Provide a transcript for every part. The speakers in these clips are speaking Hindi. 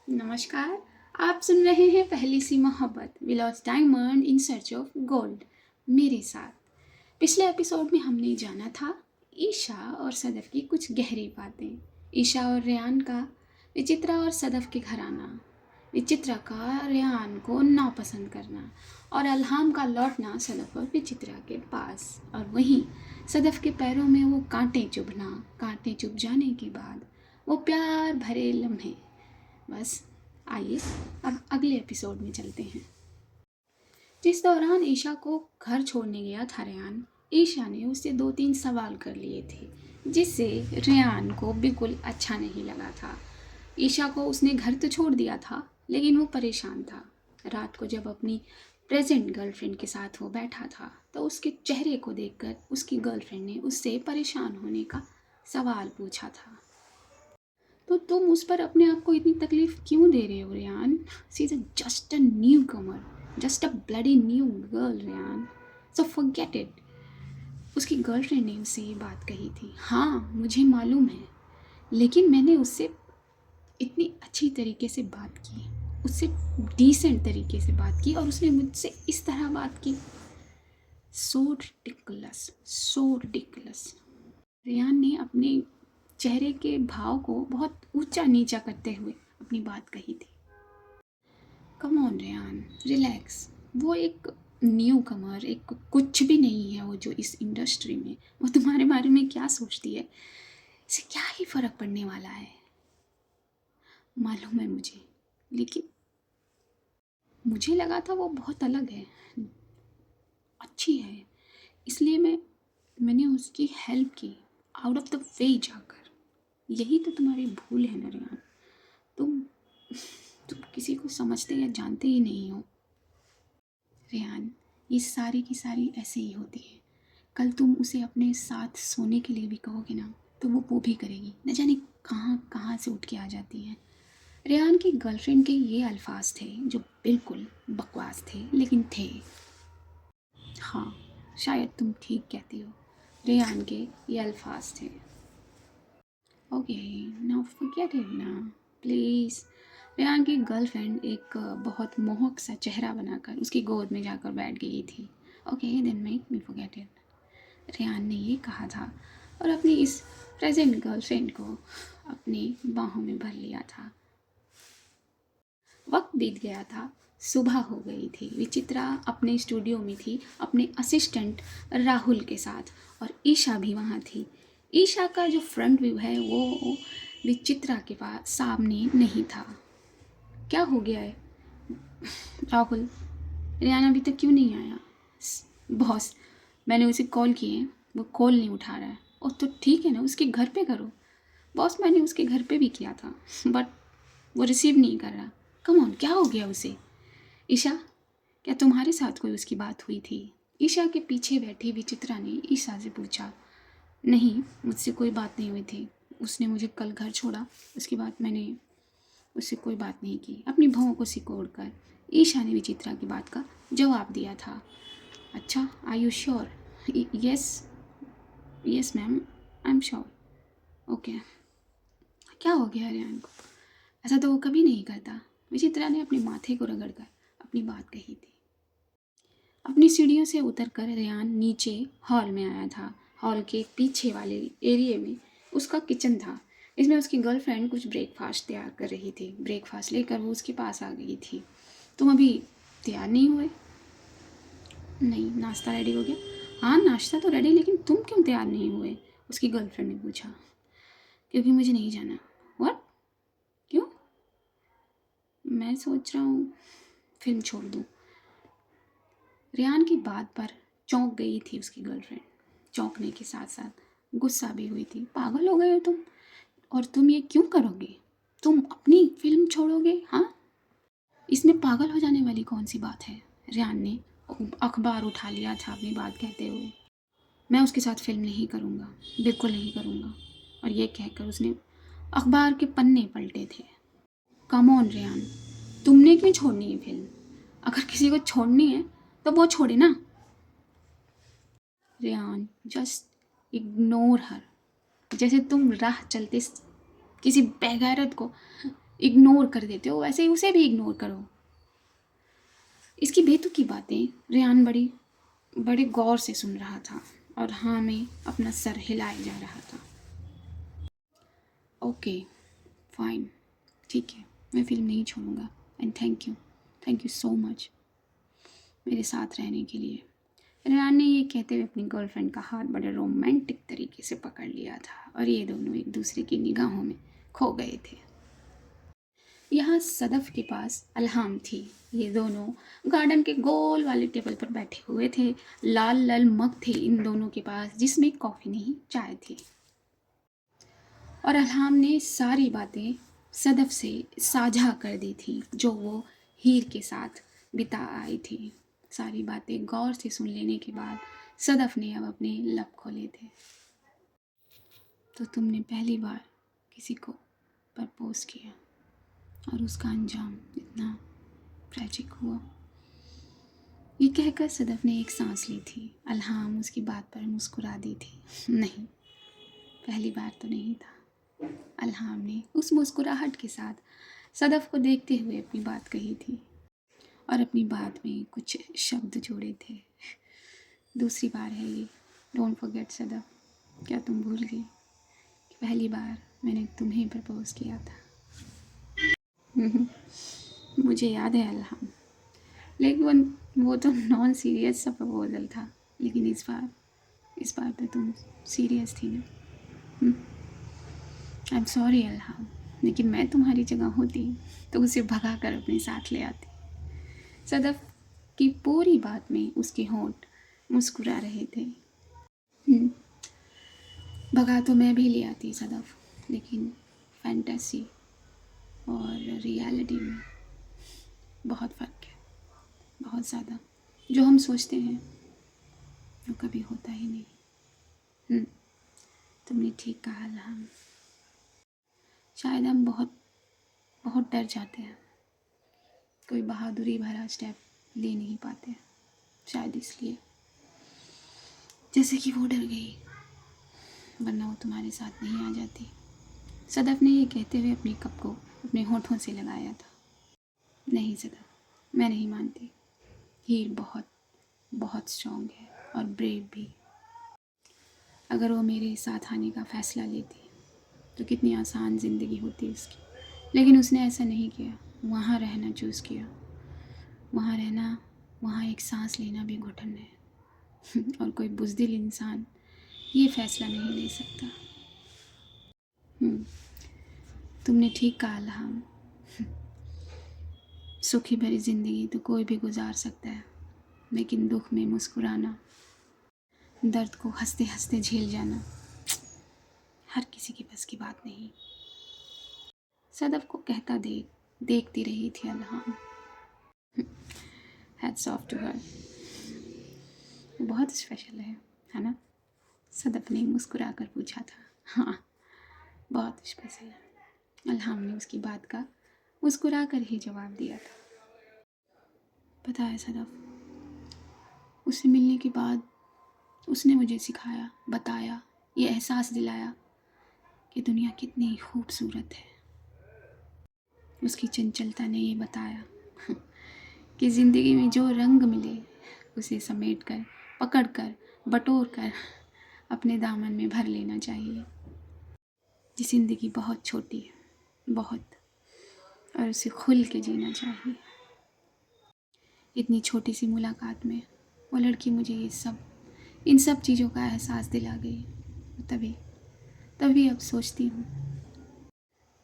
नमस्कार। आप सुन रहे हैं पहली सी मोहब्बत, we lost diamond in search of gold मेरे साथ। पिछले एपिसोड में हमने जाना था ईशा और सदफ की कुछ गहरी बातें। ईशा और रेयान का विचित्रा और सदफ के घराना, विचित्रा का रेयान को नापसंद करना और अल्हाम का लौटना सदफ और विचित्रा के पास, और वहीं सदफ के पैरों में वो कांटे चुभना। कांटे चुभ जाने के बाद वो प्यार भरे लम्हे। बस आइए अब अगले एपिसोड में चलते हैं। जिस दौरान ईशा को घर छोड़ने गया था रेयान, ईशा ने उससे 2-3 सवाल कर लिए थे जिससे रेयान को बिल्कुल अच्छा नहीं लगा था। ईशा को उसने घर तो छोड़ दिया था लेकिन वो परेशान था। रात को जब अपनी प्रेजेंट गर्लफ्रेंड के साथ वो बैठा था तो उसके चेहरे को देखकर उसकी गर्लफ्रेंड ने उससे परेशान होने का सवाल पूछा था। तो तुम उस पर अपने आप को इतनी तकलीफ क्यों दे रहे हो Ryan? She is just a newcomer, just a bloody new girl Ryan, so forget it. उसकी गर्लफ्रेंड ने उससे ये बात कही थी। हाँ मुझे मालूम है, लेकिन मैंने उससे इतनी अच्छी तरीके से बात की, उससे डिसेंट तरीके से बात की और उसने मुझसे इस तरह बात की। So ridiculous, so ridiculous. Ryan ने अपने चेहरे के भाव को बहुत ऊंचा नीचा करते हुए अपनी बात कही थी। Come on Ryan, relax. वो एक न्यू कमर, एक कुछ भी नहीं है वो जो इस इंडस्ट्री में। वो तुम्हारे बारे में क्या सोचती है, इसे क्या ही फ़र्क पड़ने वाला है। मालूम है मुझे, लेकिन मुझे लगा था वो बहुत अलग है, अच्छी है, इसलिए मैंने उसकी हेल्प की, आउट ऑफ द वे जाकर। यही तो तुम्हारी भूल है ना रेयान। तुम तुम किसी को समझते या जानते ही नहीं हो। रेहान, ये सारी की सारी ऐसे ही होती है। कल तुम उसे अपने साथ सोने के लिए भी कहोगे ना तो वो भी करेगी। न जाने कहाँ कहाँ से उठ के आ जाती है। रेहान की गर्लफ्रेंड के ये अल्फाज थे जो बिल्कुल बकवास थे, लेकिन थे। हाँ, शायद तुम ठीक कहती हो, रेहान के ये अल्फाज थे। ओके, नाउ फॉरगेट इट ना, प्लीज़। रेहान की गर्लफ्रेंड एक बहुत मोहक सा चेहरा बनाकर उसकी गोद में जाकर बैठ गई थी। Okay then make me forget it, Rehan ने ये कहा था और अपनी इस प्रेजेंट गर्लफ्रेंड को अपनी बाहों में भर लिया था। वक्त बीत गया था, सुबह हो गई थी। विचित्रा अपने स्टूडियो में थी अपने असिस्टेंट राहुल के साथ, और ईशा भी वहाँ थी। ईशा का जो फ्रंट व्यू है वो विचित्रा के पास सामने नहीं था। क्या हो गया है राहुल, रियाना अभी तक क्यों नहीं आया? बॉस, मैंने उसे कॉल किए, वो कॉल नहीं उठा रहा है। और तो ठीक है ना, उसके घर पे करो। बॉस, मैंने उसके घर पे भी किया था बट वो रिसीव नहीं कर रहा। कम ऑन, क्या हो गया उसे? ईशा, क्या तुम्हारे साथ कोई उसकी बात हुई थी? ईशा के पीछे बैठी विचित्रा ने ईशा से पूछा। नहीं, मुझसे कोई बात नहीं हुई थी। उसने मुझे कल घर छोड़ा, उसके बाद मैंने उससे कोई बात नहीं की। अपनी भौं को सिकोड़ कर ईशा ने विचित्रा की बात का जवाब दिया था। अच्छा, are you sure? Yes, yes ma'am, I am sure. Okay. क्या हो गया रेहान को? ऐसा तो वो कभी नहीं करता। विचित्रा ने अपने माथे को रगड़कर अपनी बात कही थी। अपनी सीढ़ियों से उतरकर रेहान नीचे हॉल में आया था। हॉल के पीछे वाले एरिया में उसका किचन था। इसमें उसकी गर्लफ्रेंड कुछ ब्रेकफास्ट तैयार कर रही थी। ब्रेकफास्ट लेकर वो उसके पास आ गई थी। तुम अभी तैयार नहीं हुए? नहीं, नाश्ता रेडी हो गया। हाँ, नाश्ता तो रेडी, लेकिन तुम क्यों तैयार नहीं हुए? उसकी गर्लफ्रेंड ने पूछा। क्योंकि मुझे नहीं जाना। व्हाट? क्यों? मैं सोच रहा हूँ फिल्म छोड़ दूँ। रेहान की बात पर चौंक गई थी उसकी गर्लफ्रेंड। चौंकने के साथ साथ गुस्सा भी हुई थी। पागल हो गए हो तुम? और तुम ये क्यों करोगे? तुम अपनी फिल्म छोड़ोगे? हाँ, इसमें पागल हो जाने वाली कौन सी बात है? रेहान ने अखबार उठा लिया था अपनी बात कहते हुए। मैं उसके साथ फिल्म नहीं करूँगा, बिल्कुल नहीं करूँगा। और ये कहकर उसने अखबार के पन्ने पलटे थे। कम ऑन रेहान, तुमने क्यों छोड़नी है फिल्म? अगर किसी को छोड़नी है तो वो छोड़े ना। Rehan, just ignore her. जैसे तुम राह चलते किसी बेगैरत को इग्नोर कर देते हो वैसे ही उसे भी इग्नोर करो। इसकी बेतुकी बातें रेहान बड़े गौर से सुन रहा था और हाँ में अपना सर हिलाए जा रहा था। ओके फाइन, ठीक है, मैं फिल्म नहीं छोड़ूंगा and thank you so much मेरे साथ रहने के लिए। रेहान ने ये कहते हुए अपनी गर्लफ्रेंड का हाथ बड़े रोमांटिक तरीके से पकड़ लिया था और ये दोनों एक दूसरे की निगाहों में खो गए थे। यहाँ सदफ के पास अल्हाम थी। ये दोनों गार्डन के गोल वाले टेबल पर बैठे हुए थे। लाल लाल मग थे इन दोनों के पास जिसमें कॉफ़ी नहीं चाय थी। और अल्हाम ने सारी बातें सदफ से साझा कर दी थी जो वो हीर के साथ बिता आई थी। सारी बातें गौर से सुन लेने के बाद सदफ ने अब अपने लब खोले थे। तो तुमने पहली बार किसी को प्रपोज किया और उसका अंजाम इतना ट्रैजिक हुआ। ये कहकर सदफ ने एक सांस ली थी। अल्हाम उसकी बात पर मुस्कुरा दी थी। नहीं, पहली बार तो नहीं था। अल्हाम ने उस मुस्कुराहट के साथ सदफ को देखते हुए अपनी बात कही थी और अपनी बात में कुछ शब्द जोड़े थे। दूसरी बार है ये, डोंट फॉरगेट सदफ, क्या तुम भूल गई कि पहली बार मैंने तुम्हें प्रपोज किया था? मुझे याद है अल्हाम, लेकिन वो तो नॉन सीरियस सा प्रपोजल था। लेकिन इस बार तो तुम सीरियस थी ना। आई एम सॉरी अल्हाम, लेकिन मैं तुम्हारी जगह होती तो उसे भगा कर अपने साथ ले आती। सदफ की पूरी बात में उसके होंठ मुस्कुरा रहे थे। भगा तो मैं भी ले आती सदफ, लेकिन फैंटेसी और रियलिटी में बहुत फ़र्क है, बहुत ज़्यादा। जो हम सोचते हैं वो कभी होता ही नहीं। तुमने ठीक कहा अल्हाम, शायद हम बहुत बहुत डर जाते हैं, कोई बहादुरी भरा स्टेप ले नहीं पाते, शायद इसलिए। जैसे कि वो डर गई, वरना वो तुम्हारे साथ नहीं आ जाती। सदफ ने ये कहते हुए अपने कप को अपने होठों से लगाया था। नहीं सदफ, मैं नहीं मानती। हीर बहुत बहुत स्ट्रॉन्ग है और ब्रेव भी। अगर वो मेरे साथ आने का फ़ैसला लेती तो कितनी आसान ज़िंदगी होती उसकी, लेकिन उसने ऐसा नहीं किया। वहाँ रहना चूज़ किया। वहाँ रहना, वहाँ एक सांस लेना भी घुटन है और कोई बुज़दिल इंसान ये फ़ैसला नहीं ले सकता। तुमने ठीक कहा अल्हाम, सुखी भरी ज़िंदगी तो कोई भी गुजार सकता है, लेकिन दुख में मुस्कुराना, दर्द को हंसते हंसते झेल जाना हर किसी के बस की बात नहीं। सदफ को कहता देखती रही थी अल्हाम। हैट्स ऑफ टू हर, बहुत स्पेशल है ना? सदफ ने मुस्कुरा कर पूछा था। हाँ, बहुत स्पेशल है। अल्हाम ने उसकी बात का मुस्कुरा कर ही जवाब दिया था। पता है सदफ, उससे मिलने के बाद उसने मुझे सिखाया, बताया, ये एहसास दिलाया कि दुनिया कितनी खूबसूरत है। उसकी चंचलता ने ये बताया कि ज़िंदगी में जो रंग मिले उसे समेट कर, पकड़ कर, बटोर कर अपने दामन में भर लेना चाहिए। ये ज़िंदगी बहुत छोटी है, बहुत, और उसे खुल के जीना चाहिए। इतनी छोटी सी मुलाकात में वो लड़की मुझे इन सब चीज़ों का एहसास दिला गई। तभी अब सोचती हूँ।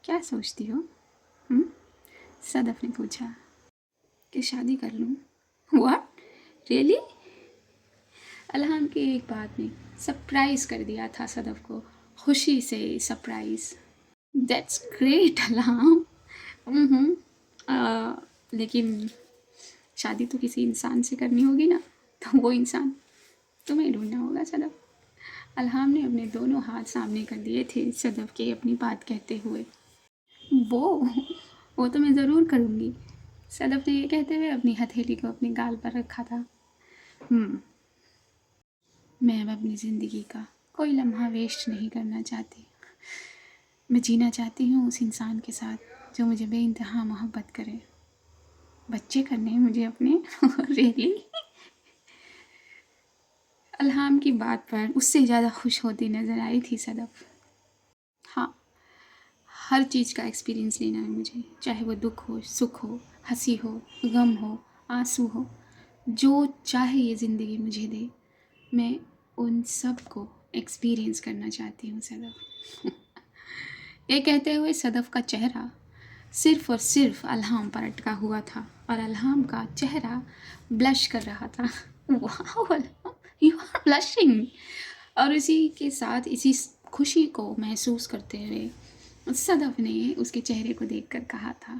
क्या सोचती हो? सदफ ने पूछा। कि शादी कर लूँ। What, really? अल्हाम की एक बात ने सरप्राइज़ कर दिया था सदफ को, खुशी से सरप्राइज़। That's great अल्हाम। लेकिन शादी तो किसी इंसान से करनी होगी ना, तो वो इंसान तुम्हें ढूंढना होगा सदफ। अल्हाम ने अपने दोनों हाथ सामने कर दिए थे सदफ के अपनी बात कहते हुए। वो तो मैं ज़रूर करूँगी। सदफ ने ये कहते हुए अपनी हथेली को अपने गाल पर रखा था। मैं अब अपनी ज़िंदगी का कोई लम्हा वेस्ट नहीं करना चाहती। मैं जीना चाहती हूँ उस इंसान के साथ जो मुझे बेइंतहा मोहब्बत करे, बच्चे करने हैं मुझे अपने। रियली अल्हाम की बात पर उससे ज़्यादा खुश होती नज़र आई थी सदफ़। हाँ, हर चीज़ का एक्सपीरियंस लेना है मुझे, चाहे वो दुख हो, सुख हो, हंसी हो, गम हो, आंसू हो, जो चाहे ये ज़िंदगी मुझे दे, मैं उन सब को एक्सपीरियंस करना चाहती हूँ सदफ़। ये कहते हुए सदफ़ का चेहरा सिर्फ़ और सिर्फ अल्हाम पर अटका हुआ था और अल्हाम का चेहरा ब्लश कर रहा था। वाह अल्हाम, यू आर ब्लशिंग। और इसी के साथ इसी खुशी को महसूस करते हुए सदफ़ ने उसके चेहरे को देखकर कहा था,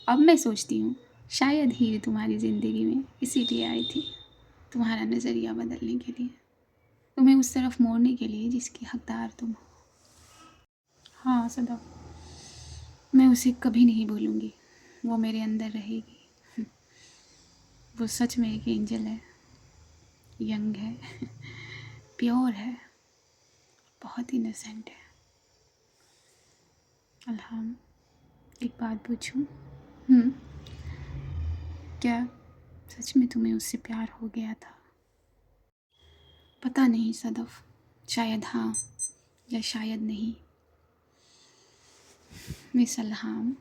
अब मैं सोचती हूँ शायद ही तुम्हारी ज़िंदगी में इसीलिए आई थी, तुम्हारा नज़रिया बदलने के लिए, तुम्हें उस तरफ मोड़ने के लिए जिसकी हकदार तुम हो। हाँ सदफ़, मैं उसे कभी नहीं भूलूंगी, वो मेरे अंदर रहेगी। वो सच में एक एंजल है, यंग है, प्योर है, बहुत इनोसेंट है। अल्हाम, एक बात पूछूं? क्या सच में तुम्हें उससे प्यार हो गया था? पता नहीं सदफ़, शायद हाँ या शायद नहीं। मिस अल्हाम,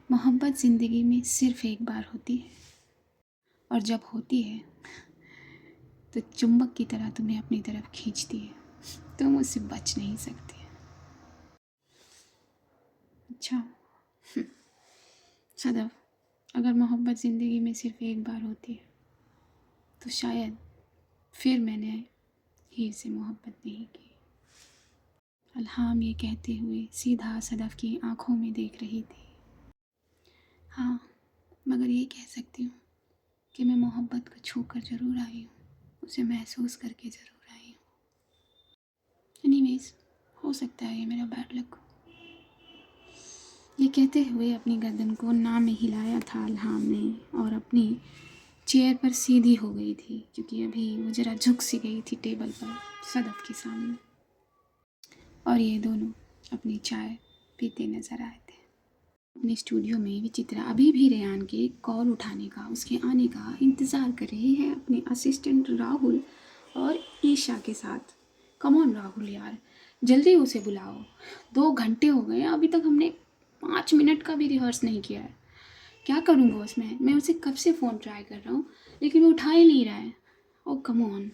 मोहब्बत ज़िंदगी में सिर्फ़ एक बार होती है और जब होती है तो चुंबक की तरह तुम्हें अपनी तरफ खींचती है, तुम उससे बच नहीं सकती। अच्छा सदफ़, अगर मोहब्बत ज़िंदगी में सिर्फ़ एक बार होती है तो शायद फिर मैंने हीर से मोहब्बत नहीं की। अल्हाम ये कहते हुए सीधा सदफ़ की आंखों में देख रही थी। हाँ, मगर ये कह सकती हूँ कि मैं मोहब्बत को छू कर ज़रूर आई हूँ, उसे महसूस करके ज़रूर आई हूँ। एनीवेज़, हो सकता है ये मेरा बैड लक हो। ये कहते हुए अपनी गर्दन को ना में हिलाया था अल्हाम ने और अपनी चेयर पर सीधी हो गई थी, क्योंकि अभी वो ज़रा झुक सी गई थी टेबल पर सदफ़ के सामने। और ये दोनों अपनी चाय पीते नज़र आए थे। अपने स्टूडियो में विचित्रा अभी भी रेयान के कॉल उठाने का, उसके आने का इंतज़ार कर रही है अपने असिस्टेंट राहुल और ईशा के साथ। कम ऑन राहुल यार, जल्दी उसे बुलाओ, 2 घंटे हो गए, अभी तक हमने 5 मिनट का भी रिहर्स नहीं किया है। क्या करूँगा उसमें, मैं उसे कब से फ़ोन ट्राई कर रहा हूँ लेकिन वो उठा ही नहीं रहा है। ओ कम ऑन,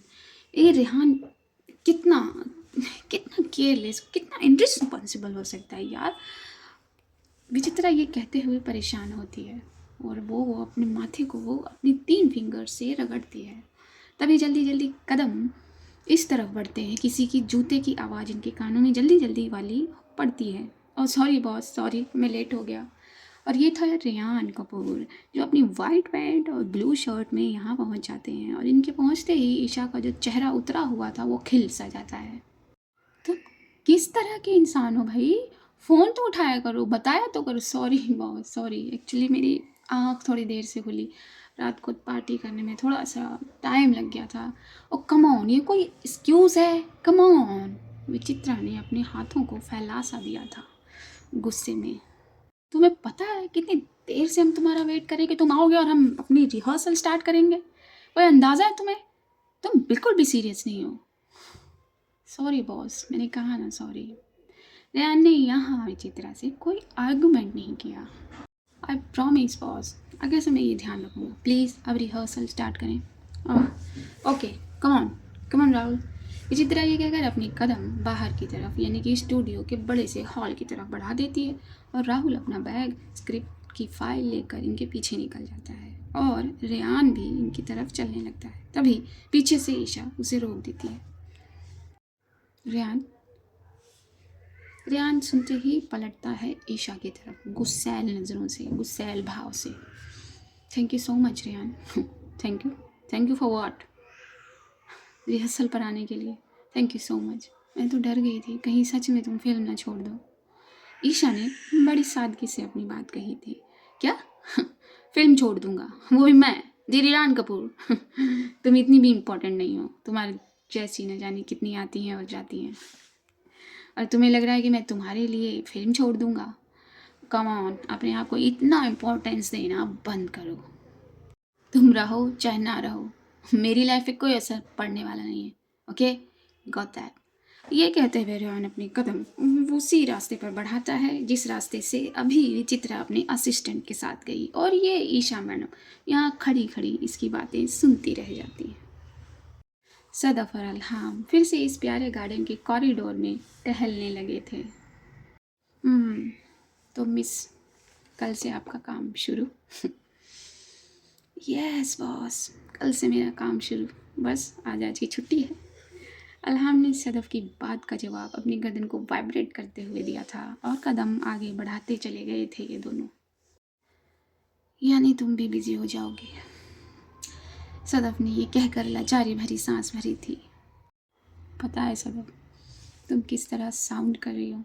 ये रेहान कितना कितना केयरलेस, कितना इररिस्पॉन्सिबल हो सकता है यार। विचित्रा ये कहते हुए परेशान होती है और वो अपने माथे को वो अपनी 3 फिंगर से रगड़ती है। तभी जल्दी जल्दी कदम इस तरफ बढ़ते हैं, किसी की जूते की आवाज़ इनके कानों में जल्दी जल्दी वाली पड़ती है। और सॉरी बॉस, सॉरी मैं लेट हो गया। और ये था रेयान कपूर, जो अपनी वाइट पैंट और ब्लू शर्ट में यहाँ पहुँच जाते हैं और इनके पहुँचते ही ईशा का जो चेहरा उतरा हुआ था वो खिल सा जाता है। तुम किस तरह के इंसान हो भाई, फ़ोन तो उठाया करो, बताया तो करो। सॉरी बॉस, सॉरी, एक्चुअली मेरी आँख थोड़ी देर से खुली, रात को पार्टी करने में थोड़ा सा टाइम लग गया था। ओ कम ऑन, ये कोई एक्सक्यूज़ है? Come on. विचित्रा ने अपने हाथों को फैला सा दिया था गुस्से में। तुम्हें पता है कितनी देर से हम तुम्हारा वेट करें कि तुम आओगे और हम अपनी रिहर्सल स्टार्ट करेंगे? कोई अंदाज़ा है तुम्हें? तुम बिल्कुल भी सीरियस नहीं हो। सॉरी बॉस, मैंने कहा ना सॉरी। रेयान ने यहाँ विचित्रा से कोई आर्गूमेंट नहीं किया। आई प्रॉमिस बॉस, आगे से मैं ये ध्यान रखूँगा। प्लीज़ अब रिहर्सल स्टार्ट करें। Okay, come on Rahul. Vichitra ये कहकर अपनी कदम बाहर की तरफ यानी कि स्टूडियो के बड़े से हॉल की तरफ बढ़ा देती है और राहुल अपना बैग, स्क्रिप्ट की फाइल लेकर इनके पीछे निकल जाता है और रेयान भी इनकी तरफ चलने लगता है। तभी पीछे से ईशा उसे रोक देती है। रेयान रेयान सुनते ही पलटता है ईशा की तरफ गुस्सैल नज़रों से, गुस्सैल भाव से। Thank you so much Ryan. Thank you for what? Rehearsal पर आने के लिए थैंक यू सो मच। मैं तो डर गई थी कहीं सच में तुम फिल्म ना छोड़ दो। ईशा ने बड़ी सादगी से अपनी बात कही थी। क्या? फिल्म छोड़ दूंगा, वो भी मैं, दी रेयान कपूर। तुम इतनी भी इम्पोर्टेंट नहीं हो, तुम्हारे जैसी न जाने कितनी आती हैं और जाती हैं, और तुम्हें लग रहा है कि मैं तुम्हारे लिए फिल्म छोड़ दूंगा? कम ऑन, अपने आप को इतना इम्पोर्टेंस देना बंद करो। तुम रहो चाहे ना रहो, मेरी लाइफ पे कोई असर पड़ने वाला नहीं है। Okay, got that. ये कहते हुए रेहान अपने कदम उसी रास्ते पर बढ़ाता है जिस रास्ते से अभी विचित्रा अपने असिस्टेंट के साथ गई, और ये ईशा मैडम यहाँ खड़ी खड़ी इसकी बातें सुनती रह जाती हैं। सदफ और अल्हाम फिर से इस प्यारे गार्डन के कॉरिडोर में टहलने लगे थे। तो मिस, कल से आपका काम शुरू? यस बॉस, कल से मेरा काम शुरू, बस आज की छुट्टी है। अल्हाम ने सदफ की बात का जवाब अपनी गर्दन को वाइब्रेट करते हुए दिया था और कदम आगे बढ़ाते चले गए थे ये दोनों। यानी तुम भी बिजी हो जाओगे, सदफ ने ये कहकर लाचारी भरी सांस भरी थी। पता है सदफ, तुम किस तरह साउंड कर रही हो,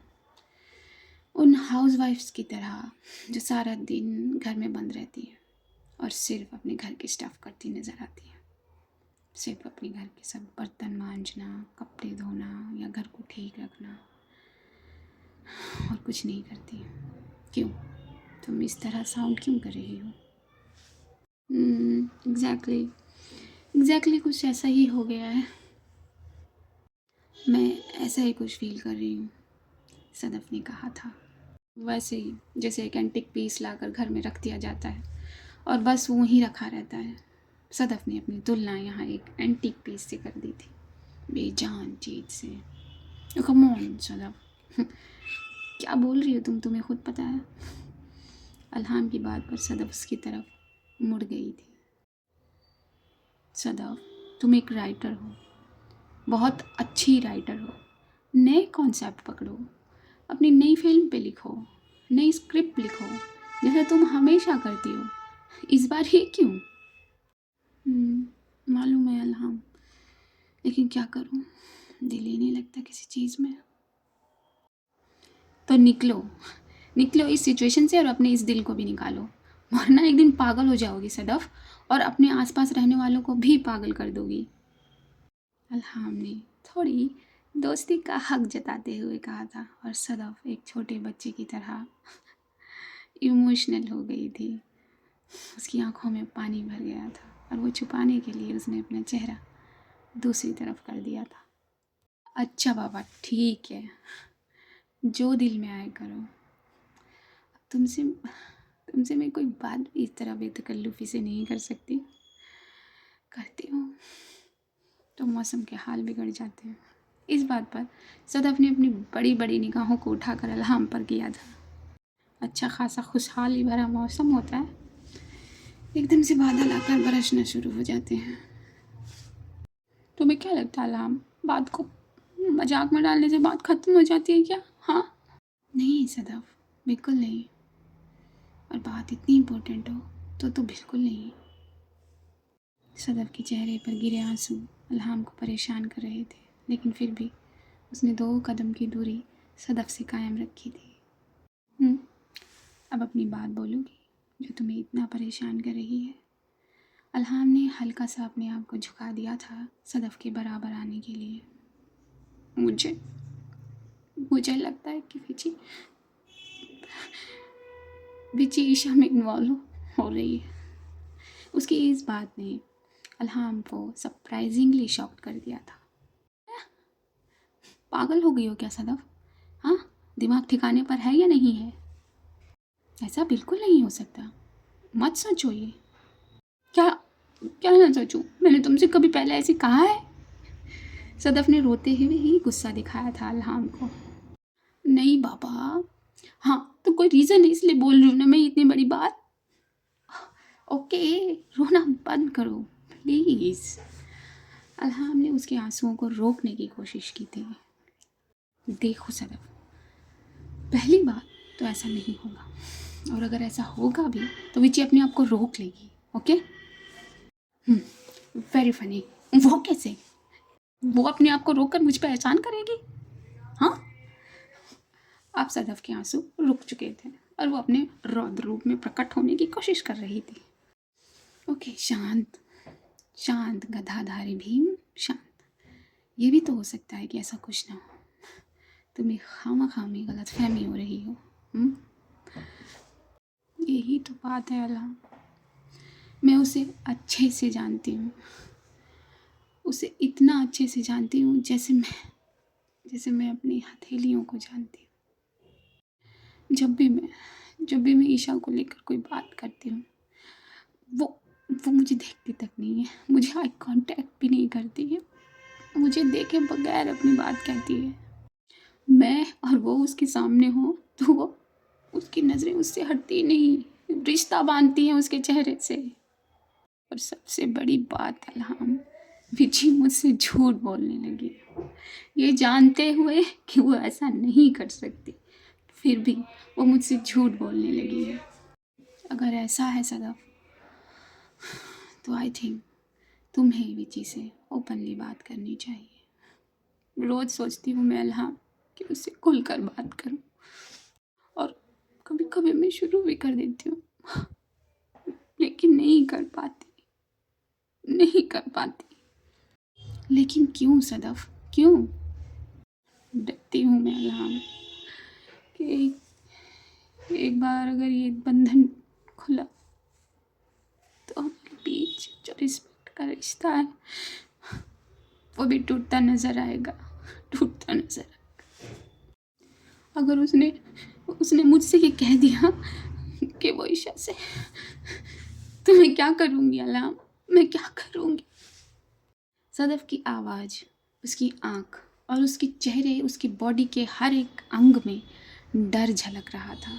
उन हाउसवाइफ्स की तरह जो सारा दिन घर में बंद रहती है और सिर्फ अपने घर की स्टफ करती नज़र आती है। सिर्फ अपने घर के सब बर्तन मांजना, कपड़े धोना या घर को ठीक रखना, और कुछ नहीं करती। क्यों, तुम इस तरह साउंड क्यों कर रही हो? एग्जैक्टली कुछ ऐसा ही हो गया है। मैं ऐसा ही कुछ फील कर रही हूँ, सदफ ने कहा था। वैसे ही जैसे एक एंटिक पीस लाकर घर में रख दिया जाता है और बस वो ही रखा रहता है। सदफ ने अपनी तुलना यहाँ एक एंटिक पीस से कर दी थी, बेजान चीज़ से। कम ऑन सदफ, क्या बोल रही हो तुम, तुम्हें खुद पता है। अल्हाम की बात पर सदफ उसकी तरफ मुड़ गई थी। सदफ, तुम एक राइटर हो, बहुत अच्छी राइटर हो, नए कॉन्सेप्ट पकड़ो, अपनी नई फिल्म पे लिखो, नई स्क्रिप्ट लिखो, जैसे तुम हमेशा करती हो। इस बार ये क्यों? मालूम है अल्हाम, लेकिन क्या करूं, दिल ही नहीं लगता किसी चीज़ में। तो निकलो इस सिचुएशन से और अपने इस दिल को भी निकालो, वरना एक दिन पागल हो जाओगी सदफ, और अपने आसपास रहने वालों को भी पागल कर दोगी। अल्हाम ने थोड़ी दोस्ती का हक जताते हुए कहा था, और सदफ एक छोटे बच्चे की तरह इमोशनल हो गई थी। उसकी आंखों में पानी भर गया था और वो छुपाने के लिए उसने अपना चेहरा दूसरी तरफ कर दिया था। अच्छा बाबा, ठीक है, जो दिल में आए करो। तुमसे मैं कोई बात भी इस तरह बेतकल्लुफ़ी से नहीं कर सकती। करती हूँ तो मौसम के हाल बिगड़ जाते हैं। इस बात पर सदफ ने अपनी बड़ी बड़ी निगाहों को उठाकर अल्हाम पर किया था। अच्छा खासा खुशहाली भरा मौसम होता है, एकदम से बादल आकर बरसना शुरू हो जाते हैं। तुम्हें क्या लगता है अल्हाम, बात को मजाक में डालने से बात ख़त्म हो जाती है क्या? हाँ नहीं सदफ, बिल्कुल नहीं, और बात इतनी इम्पोर्टेंट हो तो बिल्कुल नहीं। सदफ के चेहरे पर गिरे आंसू अल्हाम को परेशान कर रहे थे, लेकिन फिर भी उसने 2 कदम की दूरी सदफ से कायम रखी थी। अब अपनी बात बोलोगी जो तुम्हें इतना परेशान कर रही है? अल्हाम ने हल्का सा अपने आप को झुका दिया था सदफ के बराबर आने के लिए। मुझे लगता है कि विची ईशा में इन्वॉल्व हो रही है। उसकी इस बात ने अल्हाम को सरप्राइजिंगली शॉक कर दिया था। पागल हो गई हो क्या सदफ? हाँ, दिमाग ठिकाने पर है या नहीं है? ऐसा बिल्कुल नहीं हो सकता, मत सोचो ये। क्या क्या ना सोचूं, मैंने तुमसे कभी पहले ऐसे कहा है? सदफ ने रोते हुए ही गुस्सा दिखाया था अल्हाम को। नहीं बाबा, हाँ तो कोई रीज़न है इसलिए बोल रही हूँ ना मैं इतनी बड़ी बात। ओके, रोना बंद करो प्लीज़। अल्हाम ने उसके आंसुओं को रोकने की कोशिश की थी। देखो सदफ, पहली बात तो ऐसा नहीं होगा, और अगर ऐसा होगा भी तो विची अपने आप को रोक लेगी। Okay, very funny. वो कैसे? वो अपने आप को रोककर मुझ पर एहसान करेगी? हाँ, अब सदफ के आंसू रुक चुके थे और वो अपने रौद्र रूप में प्रकट होने की कोशिश कर रही थी। ओके, शांत शांत गधाधारी भीम, शांत। ये भी तो हो सकता है कि ऐसा कुछ ना हो, तुम्हें खामा खामी गलत फहमी हो रही हो। यही तो बात है अल्लाह। मैं उसे अच्छे से जानती हूँ, उसे इतना अच्छे से जानती हूँ जैसे मैं अपनी हथेलियों को जानती हूँ। जब भी मैं ईशा को लेकर कोई बात करती हूँ, वो वो मुझे देखती तक नहीं है, मुझे आई कांटेक्ट भी नहीं करती है, मुझे देखे बगैर अपनी बात कहती है। मैं और वो उसके सामने हो तो वो उसकी नज़रें उससे हटती नहीं, रिश्ता बांधती हैं उसके चेहरे से। और सबसे बड़ी बात अल्हम, विची मुझसे झूठ बोलने लगी, ये जानते हुए कि वो ऐसा नहीं कर सकती, फिर भी वो मुझसे झूठ बोलने लगी है। अगर ऐसा है सदफ, तो आई थिंक तुम्हें विची से ओपनली बात करनी चाहिए। रोज़ सोचती हूँ मैं अल्हम कि उससे खुलकर बात करूँ, और कभी कभी मैं शुरू भी कर देती हूँ, लेकिन नहीं कर पाती। लेकिन क्यों सदफ, क्यों? डरती हूँ मैं अल्हम कि एक बार अगर ये बंधन खुला तो हमारे बीच जो रिस्पेक्ट का रिश्ता है वो भी टूटता नज़र आएगा। अगर उसने उसने मुझसे ये कह दिया कि वो ईशा से, तो मैं क्या करूँगी अल्लाह, मैं क्या करूँगी? सदफ की आवाज़, उसकी आँख और उसके चेहरे, उसकी बॉडी के हर एक अंग में डर झलक रहा था।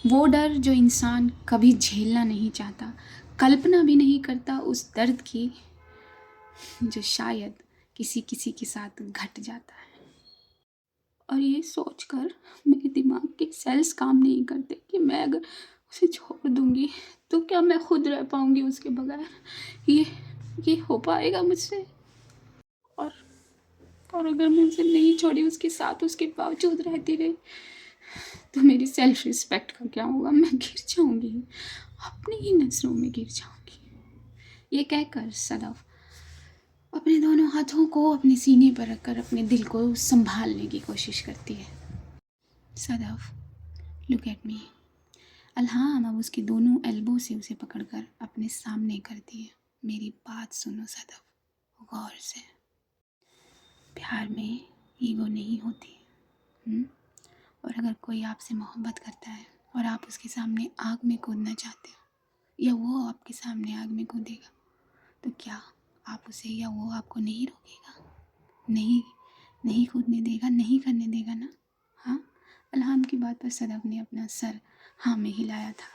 वो डर जो इंसान कभी झेलना नहीं चाहता, कल्पना भी नहीं करता उस दर्द की, जो शायद किसी किसी के साथ घट जाता है। और ये सोचकर मेरे दिमाग के सेल्स काम नहीं करते कि मैं अगर उसे छोड़ दूँगी तो क्या मैं खुद रह पाऊँगी उसके बगैर? ये हो पाएगा मुझसे? और और अगर मैं उसे नहीं छोड़ी, उसके साथ उसके बावजूद रहती रही, तो मेरी सेल्फ रिस्पेक्ट का क्या होगा? मैं गिर जाऊँगी, अपनी ही नज़रों में गिर जाऊँगी। ये कहकर सदफ अपने दोनों हाथों को अपने सीने पर रखकर अपने दिल को संभालने की कोशिश करती है। Sadaf, look at me. अल्हाम अब उसके दोनों एल्बो से उसे पकड़कर अपने सामने करती है। मेरी बात सुनो सदफ, गौर से। प्यार में ईगो नहीं होती। और अगर कोई आपसे मोहब्बत करता है और आप उसके सामने आग में कूदना चाहते हो, या वो आपके सामने आग में कूदेगा, तो क्या आप उसे या वो आपको नहीं रोकेगा? नहीं, नहीं कूदने देगा, नहीं करने देगा ना? हाँ? अल्हाम की बात पर सदफ ने अपना सर हाँ में हिलाया था।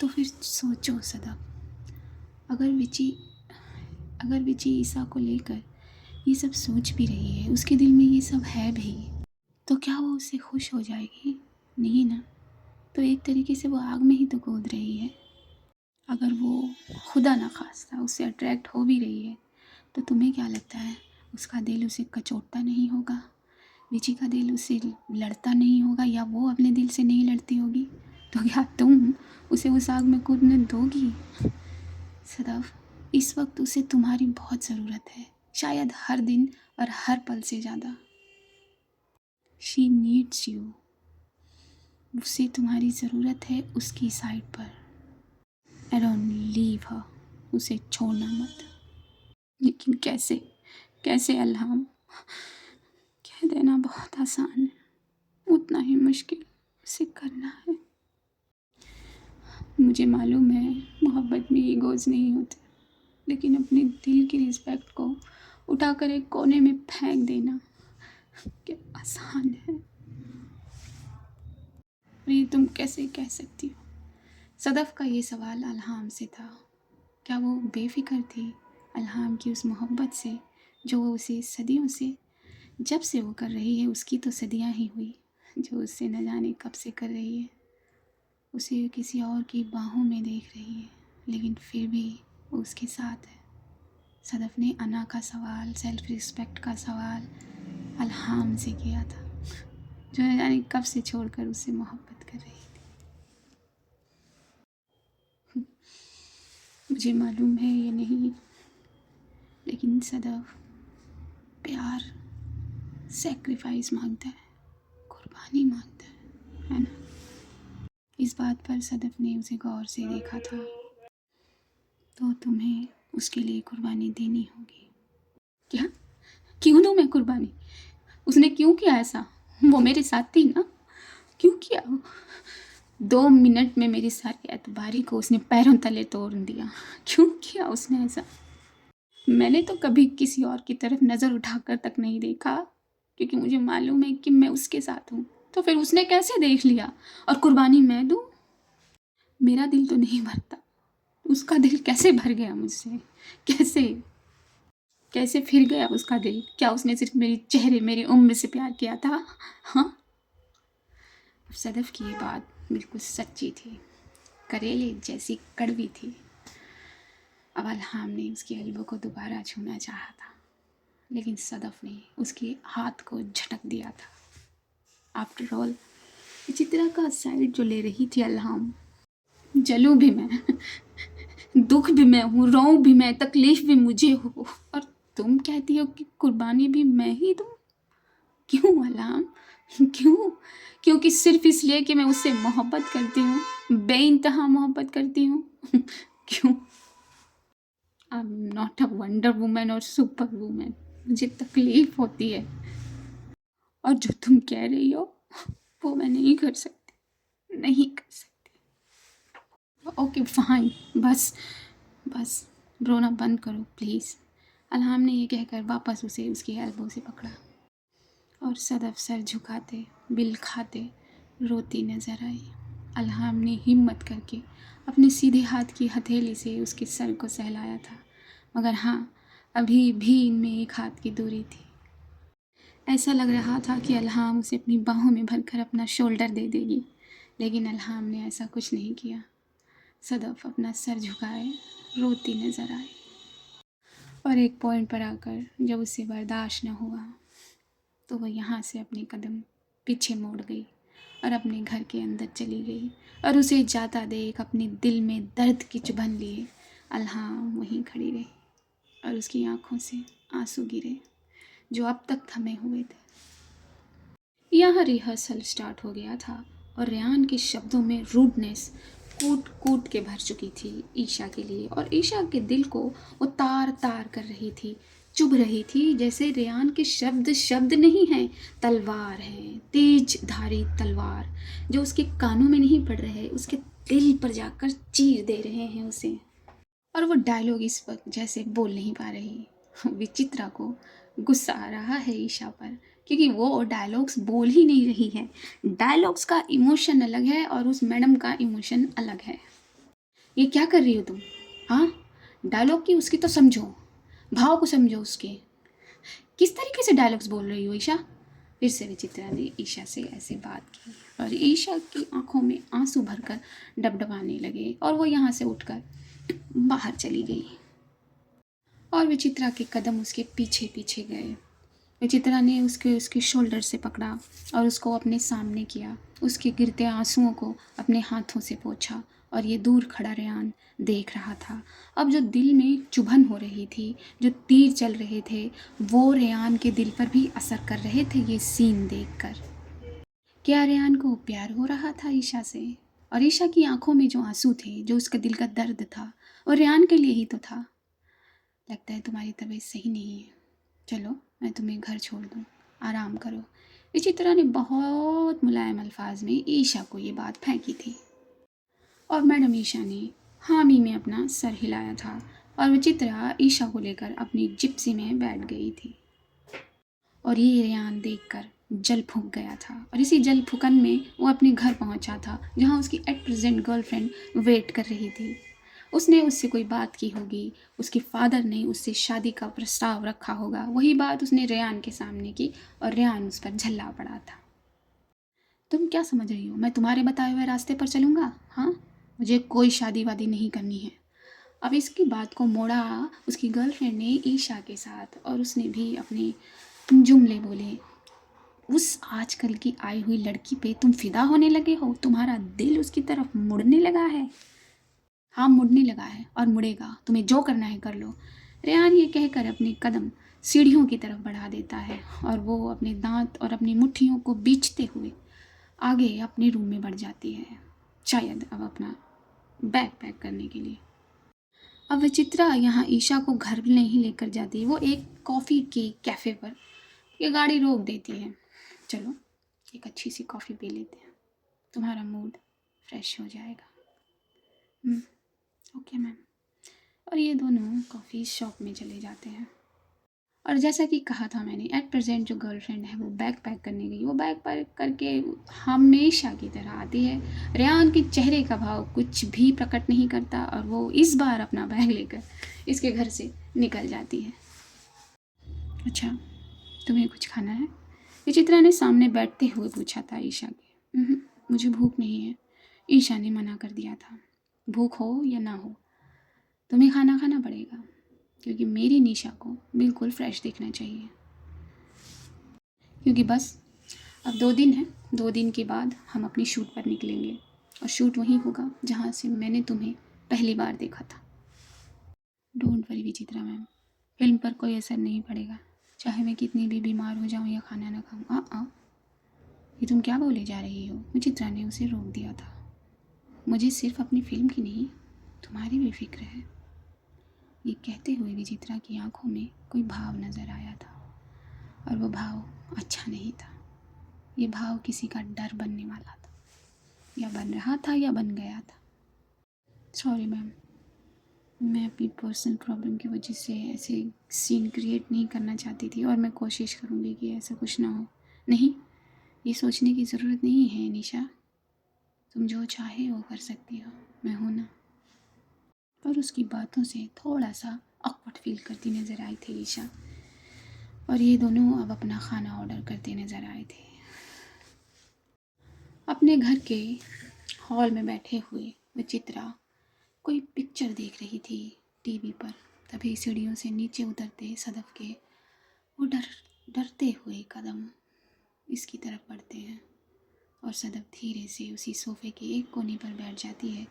तो फिर सोचो सदफ, अगर विची ईसा को लेकर ये सब सोच भी रही है, उसके दिल में ये सब है भी, तो क्या वो उससे खुश हो जाएगी? नहीं ना। तो एक तरीके से वो आग में ही तो कूद रही है। अगर वो खुदा ना खास्ता उससे अट्रैक्ट हो भी रही है, तो तुम्हें क्या लगता है उसका दिल उसे कचोटता नहीं होगा? विची का दिल उससे लड़ता नहीं होगा, या वो अपने दिल से नहीं लड़ती होगी? तो क्या तुम उसे उस आग में कूदने दोगी? सदफ, इस वक्त उसे तुम्हारी बहुत ज़रूरत है, शायद हर दिन और हर पल से ज़्यादा। She needs you. उसे तुम्हारी ज़रूरत है उसकी साइड पर। I don't leave her. उसे छोड़ना मत। लेकिन कैसे अल्हाम? कह देना बहुत आसान है, उतना ही मुश्किल उसे करना है। मुझे मालूम है मोहब्बत में ईगोज़ नहीं होते, लेकिन अपने दिल की रिस्पेक्ट को उठाकर एक कोने में फेंक देना क्या आसान है? और ये तुम कैसे कह सकती हो? सदफ का ये सवाल अल्हाम से था। क्या वो बेफिक्र थी अल्हाम की उस मोहब्बत से, जो वो उसे सदियों से, जब से वो कर रही है उसकी तो सदियां ही हुई, जो उससे न जाने कब से कर रही है, उसे किसी और की बाहों में देख रही है, लेकिन फिर भी वो उसके साथ है। सदफ ने अना का सवाल, सेल्फ रिस्पेक्ट का सवाल अल्हाम से किया था, जो न जाने कब से छोड़कर उससे मोहब्बत कर रही थी। मुझे मालूम है ये नहीं, लेकिन सदफ, प्यार सेक्रीफाइस मांगता है, कुर्बानी मांगता है ना? इस बात पर सदफ ने उसे गौर से देखा था। तो तुम्हें उसके लिए कुर्बानी देनी होगी। क्या? क्यों दूँ मैं कुर्बानी? उसने क्यों किया ऐसा? वो मेरे साथ थी ना, क्यों किया? 2 मिनट में मेरी सारी एतबारी को उसने पैरों तले तोड़ दिया। क्यों किया उसने ऐसा? मैंने तो कभी किसी और की तरफ नज़र उठाकर तक नहीं देखा, क्योंकि मुझे मालूम है कि मैं उसके साथ हूँ। तो फिर उसने कैसे देख लिया और कुर्बानी मैं दूँ? मेरा दिल तो नहीं भरता, उसका दिल कैसे भर गया मुझसे? कैसे कैसे फिर गया उसका दिल? क्या उसने सिर्फ मेरी चेहरे, मेरी उम्र से प्यार किया था? हाँ, सदफ की ये बात बिल्कुल सच्ची थी, करेले जैसी कड़वी थी। अब अल्हाम ने उसकी एल्बो को दोबारा छूना चाहा था, लेकिन सदफ ने उसके हाथ को झटक दिया था। आफ्टर ऑल चित्रा का साइड जो ले रही थी अल्हाम, जलूं भी मैं, दुख भी मैं हूँ, रोऊं भी मैं, तकलीफ भी मुझे हो, और तुम कहती हो कि कुर्बानी भी मैं ही दूँ? क्यों अल्हाम, क्यों? क्योंकि सिर्फ इसलिए कि मैं उससे मोहब्बत करती हूँ, बेइंतहा मोहब्बत करती हूँ। क्यों? I am not a wonder woman और सुपर वुमन, मुझे तकलीफ होती है, और जो तुम कह रही हो वो मैं नहीं कर सकती, नहीं कर सकती। ओके फाइन, बस बस रोना बंद करो प्लीज़। अल्हाम ने ये कहकर वापस उसे उसकी एल्बो से पकड़ा और सदफ सर झुकाते, बिल खाते रोती नजर आई। अल्हाम ने हिम्मत करके अपने सीधे हाथ की हथेली से उसके सर को सहलाया था, मगर हाँ, अभी भी इनमें एक हाथ की दूरी थी। ऐसा लग रहा था कि अल्हाम उसे अपनी बाहों में भरकर अपना शोल्डर दे देगी, लेकिन अल्हाम ने ऐसा कुछ नहीं किया। सदफ अपना सर झुकाए रोती नजर आई, और एक पॉइंट पर आकर जब उसे बर्दाश्त न हुआ तो वह यहाँ से अपने कदम पीछे मोड़ गई और अपने घर के अंदर चली गई, और उसे जाता देख अपने दिल में दर्द की चुभन लिए अल्हाम वहीं खड़ी रही, और उसकी आंखों से आंसू गिरे जो अब तक थमे हुए थे। यहाँ रिहर्सल स्टार्ट हो गया था, और रेयान के शब्दों में रूडनेस कूट कूट के भर चुकी थी ईशा के लिए, और ईशा के दिल को वो तार तार कर रही थी, चुभ रही थी, जैसे रेयान के शब्द शब्द नहीं हैं, तलवार है, तेज धारी तलवार, जो उसके कानों में नहीं पड़ रहे, उसके दिल पर जाकर चीर दे रहे हैं उसे। और वो डायलॉग इस वक्त जैसे बोल नहीं पा रही। विचित्रा को गुस्सा आ रहा है ईशा पर, क्योंकि वो डायलॉग्स बोल ही नहीं रही है। डायलॉग्स का इमोशन अलग है और उस मैडम का इमोशन अलग है। ये क्या कर रही हो तुम? हाँ, डायलॉग की उसकी तो समझो, भाव को समझो उसके। किस तरीके से डायलॉग्स बोल रही हो ईशा? फिर से विचित्रा ने ईशा से ऐसे बात की, और ईशा की आंखों में आंसू भरकर डबडबाने लगे, और वो यहाँ से उठकर बाहर चली गई, और विचित्रा के कदम उसके पीछे पीछे गए। विचित्रा ने उसके शोल्डर से पकड़ा और उसको अपने सामने किया, उसके गिरते आंसुओं को अपने हाथों से पोंछा, और ये दूर खड़ा रेयान देख रहा था। अब जो दिल में चुभन हो रही थी, जो तीर चल रहे थे, वो रेयान के दिल पर भी असर कर रहे थे ये सीन देखकर। क्या रेयान को प्यार हो रहा था ईशा से? और ईशा की आंखों में जो आंसू थे, जो उसके दिल का दर्द था, और रेयान के लिए ही तो था। लगता है तुम्हारी तबीयत सही नहीं है, चलो मैं तुम्हें घर छोड़ दूँ, आराम करो। विचित्रा ने बहुत मुलायम अल्फाज में ईशा को ये बात फेंकी थी, और मैडम ईशा ने हामी में अपना सर हिलाया था, और विचित्रा ईशा को लेकर अपनी जिप्सी में बैठ गई थी। और ये रेयान देखकर जल फूंक गया था, और इसी जल फूकन में वो अपने घर पहुंचा था, जहां उसकी एट प्रेजेंट गर्लफ्रेंड वेट कर रही थी। उसने उससे कोई बात की होगी, उसके फादर ने उससे शादी का प्रस्ताव रखा होगा, वही बात उसने रेयान के सामने की, और रेयान उस पर झल्ला पड़ा था। तुम क्या समझ रही हो, मैं तुम्हारे बताए हुए रास्ते पर चलूँगा? हाँ, मुझे कोई शादी वादी नहीं करनी है। अब इसकी बात को मोड़ा उसकी गर्लफ्रेंड ने ईशा के साथ, और उसने भी अपने जुमले बोले। उस आजकल की आई हुई लड़की पे तुम फिदा होने लगे हो, तुम्हारा दिल उसकी तरफ मुड़ने लगा है। हाँ, मुड़ने लगा है और मुड़ेगा, तुम्हें जो करना है कर लो। रेयान ये कहकर अपने कदम सीढ़ियों की तरफ बढ़ा देता है, और वो अपने दांत और अपनी मुट्ठियों को बीचते हुए आगे अपने रूम में बढ़ जाती है। शायद अब अपना बैग पैक करने के लिए। अब विचित्रा यहाँ ईशा को घर नहीं लेकर जाती, वो एक कॉफ़ी के कैफ़े पर ये गाड़ी रोक देती है। चलो एक अच्छी सी कॉफ़ी पी लेते हैं, तुम्हारा मूड फ्रेश हो जाएगा। Okay ma'am. और ये दोनों कॉफ़ी शॉप में चले जाते हैं। और जैसा कि कहा था मैंने, एट प्रेजेंट जो गर्लफ्रेंड है वो बैग पैक करने गई, वो बैग पैक करके हमेशा की तरह आती है। रेहान के चेहरे का भाव कुछ भी प्रकट नहीं करता और वो इस बार अपना बैग लेकर इसके घर से निकल जाती है। अच्छा, तुम्हें कुछ खाना है? विचित्रा ने सामने बैठते हुए पूछा था ईशा के। मुझे भूख नहीं है, ईशा ने मना कर दिया था। भूख हो या ना हो, तुम्हें खाना खाना पड़ेगा, क्योंकि मेरी निशा को बिल्कुल फ्रेश दिखना चाहिए। क्योंकि बस अब 2 दिन है, 2 दिन के बाद हम अपनी शूट पर निकलेंगे और शूट वहीं होगा जहाँ से मैंने तुम्हें पहली बार देखा था। Don't worry Vichitra ma'am, film पर कोई असर नहीं पड़ेगा, चाहे मैं कितनी भी बीमार हो जाऊँ या खाना ना खाऊँ। ये तुम क्या बोले जा रही हो? विचित्रा ने उसे रोक दिया था। मुझे सिर्फ अपनी फिल्म की नहीं, तुम्हारी भी फिक्र है। ये कहते हुए विचित्रा की आंखों में कोई भाव नज़र आया था और वो भाव अच्छा नहीं था। ये भाव किसी का डर बनने वाला था, या बन रहा था या बन गया था। सॉरी मैम, मैं अपनी पर्सनल प्रॉब्लम की वजह से ऐसे सीन क्रिएट नहीं करना चाहती थी और मैं कोशिश करूँगी कि ऐसा कुछ ना हो। नहीं, ये सोचने की ज़रूरत नहीं है निशा, तुम जो चाहे वो कर सकती हो, मैं हूँ ना। पर उसकी बातों से थोड़ा सा ऑकवर्ड फील करती नज़र आई थी ईशा, और ये दोनों अब अपना खाना ऑर्डर करते नज़र आए थे। अपने घर के हॉल में बैठे हुए विचित्रा कोई पिक्चर देख रही थी टीवी पर। तभी सीढ़ियों से नीचे उतरते सदफ के वो डरते हुए कदम इसकी तरफ बढ़ते हैं और सदफ धीरे से उसी सोफ़े के एक कोने पर बैठ जाती है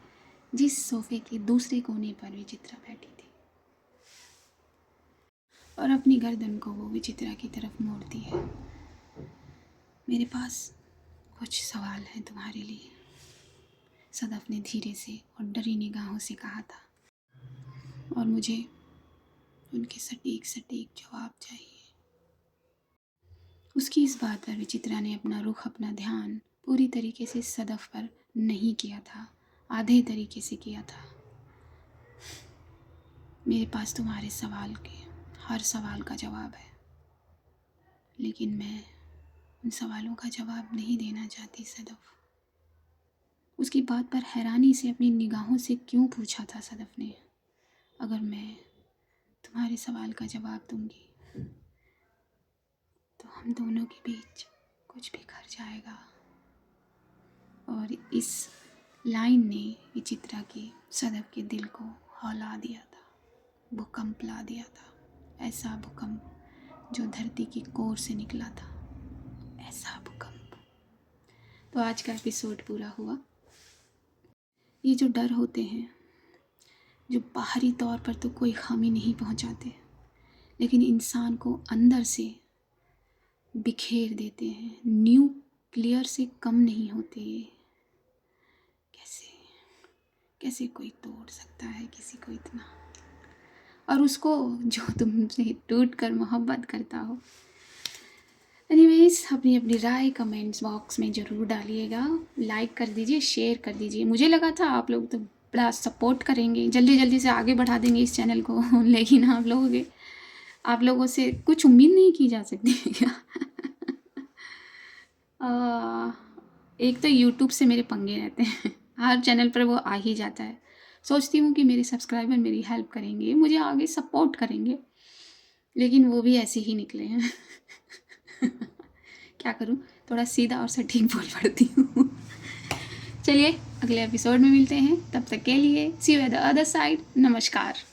जिस सोफ़े के दूसरे कोने पर विचित्रा बैठी थी, और अपनी गर्दन को वो विचित्रा की तरफ मोड़ती है। मेरे पास कुछ सवाल हैं तुम्हारे लिए, सदफ ने धीरे से और डरी निगाहों से कहा था, और मुझे उनके सटीक सटीक जवाब चाहिए। उसकी इस बात पर विचित्रा ने अपना रुख, अपना ध्यान पूरी तरीके से सदफ पर नहीं किया था, आधे तरीके से किया था। मेरे पास तुम्हारे सवाल के हर सवाल का जवाब है, लेकिन मैं उन सवालों का जवाब नहीं देना चाहती सदफ। उसकी बात पर हैरानी से अपनी निगाहों से क्यों पूछा था सदफ ने। अगर मैं तुम्हारे सवाल का जवाब दूंगी तो हम दोनों के बीच कुछ बिखर जाएगा। और इस लाइन ने विचित्रा के सदफ के दिल को हौला दिया था, भूकंप ला दिया था। ऐसा भूकंप जो धरती की कोर से निकला था, ऐसा भूकंप। तो आज का एपिसोड पूरा हुआ। ये जो डर होते हैं, जो बाहरी तौर पर तो कोई खामी नहीं पहुंचाते, लेकिन इंसान को अंदर से बिखेर देते हैं, न्यूक्लियर से कम नहीं होते। कैसे कोई तोड़ सकता है किसी को इतना, और उसको जो तुमसे टूट कर मोहब्बत करता हो। एनीवेज, अपनी अपनी राय कमेंट्स बॉक्स में ज़रूर डालिएगा, लाइक कर दीजिए, शेयर कर दीजिए। मुझे लगा था आप लोग तो बड़ा सपोर्ट करेंगे, जल्दी जल्दी से आगे बढ़ा देंगे इस चैनल को, लेकिन आप लोगों से कुछ उम्मीद नहीं की जा सकती है क्या? एक तो यूट्यूब से मेरे पंगे रहते हैं, हर चैनल पर वो आ ही जाता है। सोचती हूँ कि मेरे सब्सक्राइबर मेरी हेल्प करेंगे, मुझे आगे सपोर्ट करेंगे, लेकिन वो भी ऐसे ही निकले हैं। क्या करूँ, थोड़ा सीधा और सटीक बोल पड़ती हूँ। चलिए अगले एपिसोड में मिलते हैं, तब तक के लिए see you at the other side. नमस्कार।